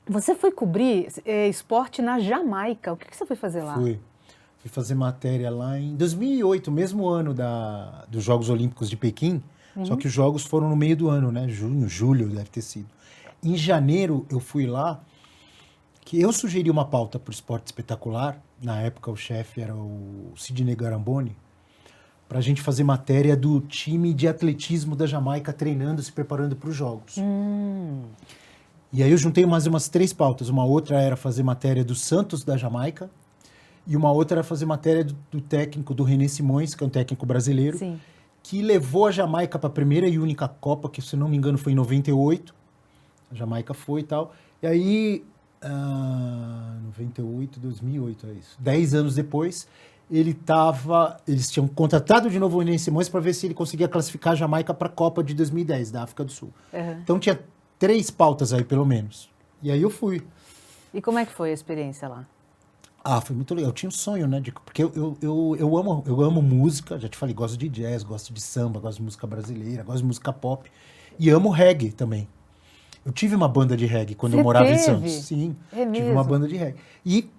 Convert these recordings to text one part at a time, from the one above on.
Você foi cobrir esporte na Jamaica. O que você foi fazer lá? Fui fazer matéria lá em 2008, mesmo ano dos Jogos Olímpicos de Pequim, só que os jogos foram no meio do ano, né? Junho, julho deve ter sido. Em janeiro eu fui lá, que eu sugeri uma pauta para o esporte espetacular, na época o chefe era o Sidney Garamboni, para a gente fazer matéria do time de atletismo da Jamaica treinando, se preparando para os Jogos. E aí eu juntei umas 3 pautas. Uma outra era fazer matéria do Santos da Jamaica e uma outra era fazer matéria do técnico, do René Simões, que é um técnico brasileiro, Sim. que levou a Jamaica para a primeira e única Copa, que se não me engano foi em 98. A Jamaica foi e tal. E aí, 98, 2008, é isso. 10 anos depois, eles tinham contratado de novo o René Simões para ver se ele conseguia classificar a Jamaica para a Copa de 2010, da África do Sul. Então tinha 3 pautas aí, pelo menos. E aí eu fui. E como é que foi a experiência lá? Foi muito legal. Eu tinha um sonho, né? Porque eu amo música, já te falei, gosto de jazz, gosto de samba, gosto de música brasileira, gosto de música pop. E amo reggae também. Eu tive uma banda de reggae quando eu morava em Santos. Sim, tive uma banda de reggae. E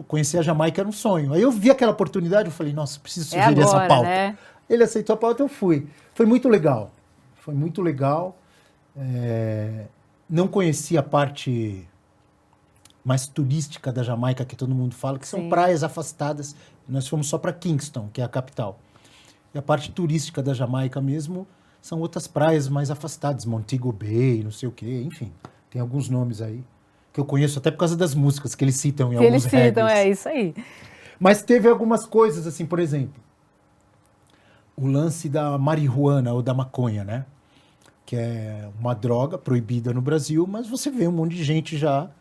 conhecer a Jamaica era um sonho. Aí eu vi aquela oportunidade, eu falei, nossa, preciso sugerir essa pauta. Né? Ele aceitou a pauta, eu fui. Foi muito legal. Foi muito legal. Não conhecia a parte mais turística da Jamaica, que todo mundo fala, que são praias afastadas. Nós fomos só para Kingston, que é a capital. E a parte turística da Jamaica mesmo são outras praias mais afastadas, Montego Bay, não sei o quê, enfim. Tem alguns nomes aí que eu conheço até por causa das músicas que eles citam em alguns reggaes. Eles citam, é isso aí. Mas teve algumas coisas, assim, por exemplo, o lance da marihuana ou da maconha, né? Que é uma droga proibida no Brasil, mas você vê um monte de gente já,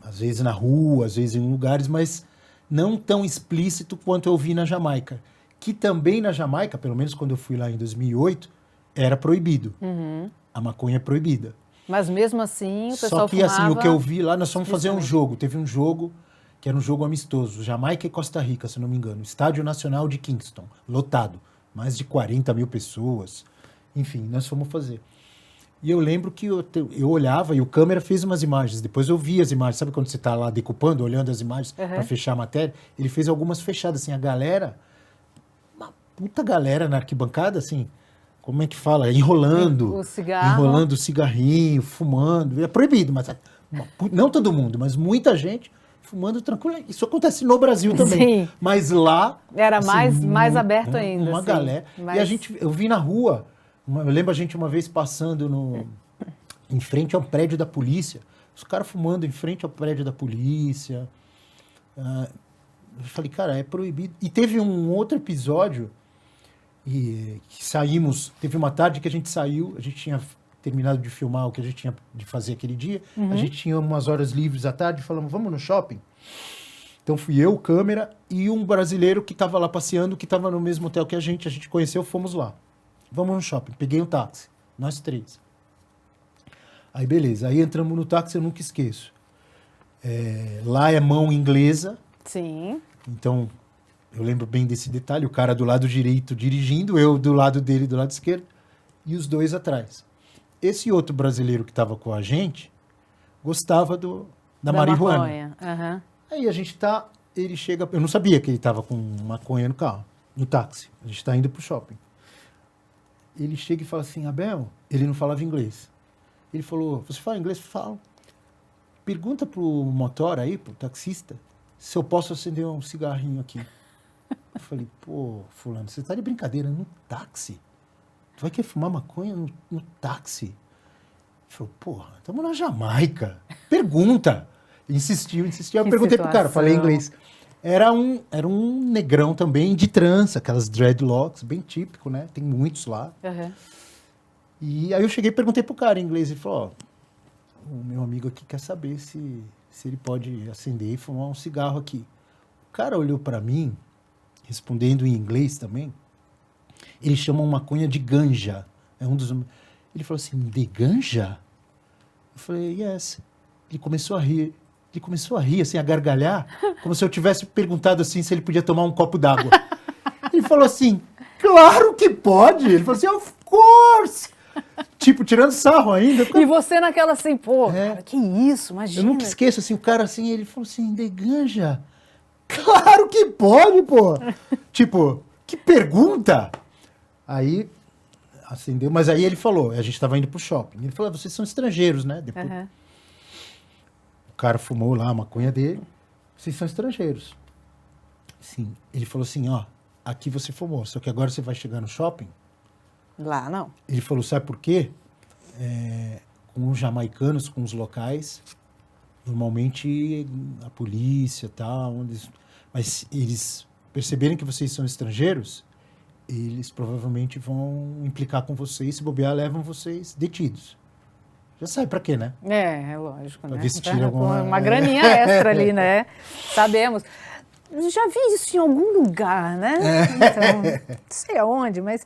às vezes na rua, às vezes em lugares, mas não tão explícito quanto eu vi na Jamaica. Que também na Jamaica, pelo menos quando eu fui lá em 2008, era proibido. A maconha é proibida. Mas mesmo assim, o pessoal Só que assim, o que eu vi lá, nós fomos fazer um jogo. Teve um jogo que era um jogo amistoso, Jamaica e Costa Rica, se não me engano. Estádio Nacional de Kingston, lotado. Mais de 40 mil pessoas. Enfim, nós fomos fazer. E eu lembro que eu olhava e o câmera fez umas imagens. Depois eu vi as imagens. Sabe quando você está lá decupando, olhando as imagens para fechar a matéria? Ele fez algumas fechadas, assim, a galera... Muita galera na arquibancada, assim, como é que fala? Enrolando. O cigarro. Enrolando o cigarrinho, fumando. É proibido, mas não todo mundo, mas muita gente fumando tranquilo. Isso acontece no Brasil também. Sim. Mas lá... Era assim, mais aberto ainda. Uma galera. Mas... E eu vi na rua, eu lembro a gente uma vez passando em frente ao prédio da polícia, os caras fumando em frente ao prédio da polícia. Eu falei, cara, é proibido. E teve um outro episódio... E que saímos, teve uma tarde que a gente saiu, a gente tinha terminado de filmar o que a gente tinha de fazer aquele dia, a gente tinha umas horas livres à tarde, falamos, vamos no shopping? Então fui eu, câmera, e um brasileiro que estava lá passeando, que estava no mesmo hotel que a gente conheceu, fomos lá. Vamos no shopping, peguei um táxi, nós 3. Aí beleza, aí entramos no táxi, eu nunca esqueço. Lá é mão inglesa. Sim. Então... Eu lembro bem desse detalhe, o cara do lado direito dirigindo, eu do lado dele, do lado esquerdo, e os 2 atrás. Esse outro brasileiro que estava com a gente gostava da marihuana. Aí a gente ele chega, eu não sabia que ele estava com maconha no carro, no táxi, a gente está indo pro shopping. Ele chega e fala assim, Abel, ele não falava inglês. Ele falou, você fala inglês? Falo. Pergunta pro motor aí, pro taxista, se eu posso acender um cigarrinho aqui. Eu falei, pô, fulano, você tá de brincadeira no táxi? Tu vai querer fumar maconha no táxi? Ele falou, porra, estamos na Jamaica. Pergunta. Insistiu. Eu perguntei pro cara, falei em inglês. Era um negrão também de trança, aquelas dreadlocks, bem típico, né? Tem muitos lá. E aí eu cheguei e perguntei pro cara em inglês. Ele falou, o meu amigo aqui quer saber se ele pode acender e fumar um cigarro aqui. O cara olhou para mim, respondendo em inglês também, eles chamam maconha de ganja. Ele falou assim, de ganja? Eu falei, yes. Ele começou a rir, assim, a gargalhar, como se eu tivesse perguntado assim se ele podia tomar um copo d'água. Ele falou assim, claro que pode. Ele falou assim, of course. Tipo, tirando sarro ainda. E você naquela assim, pô, É. cara, que isso, imagina. Eu nunca esqueço, assim, o cara assim, ele falou assim, Deganja, claro que pode, pô. Tipo, que pergunta. Aí, acendeu, mas aí ele falou, a gente tava indo pro shopping. Ele falou, vocês são estrangeiros, né? Depois, Aham. o cara fumou lá a maconha dele, vocês são estrangeiros. Sim, ele falou assim, ó, aqui você fumou, só que agora você vai chegar no shopping. Lá, não. Ele falou, sabe por quê? Com os jamaicanos, com os locais, normalmente a polícia e tal, mas eles perceberem que vocês são estrangeiros, eles provavelmente vão implicar com vocês, se bobear, levam vocês detidos. Já sabe pra quê, né? É lógico, Pra né? ver se tira alguma- Uma graninha extra ali, né? Sabemos. Já vi isso em algum lugar, né? Então, não sei aonde, mas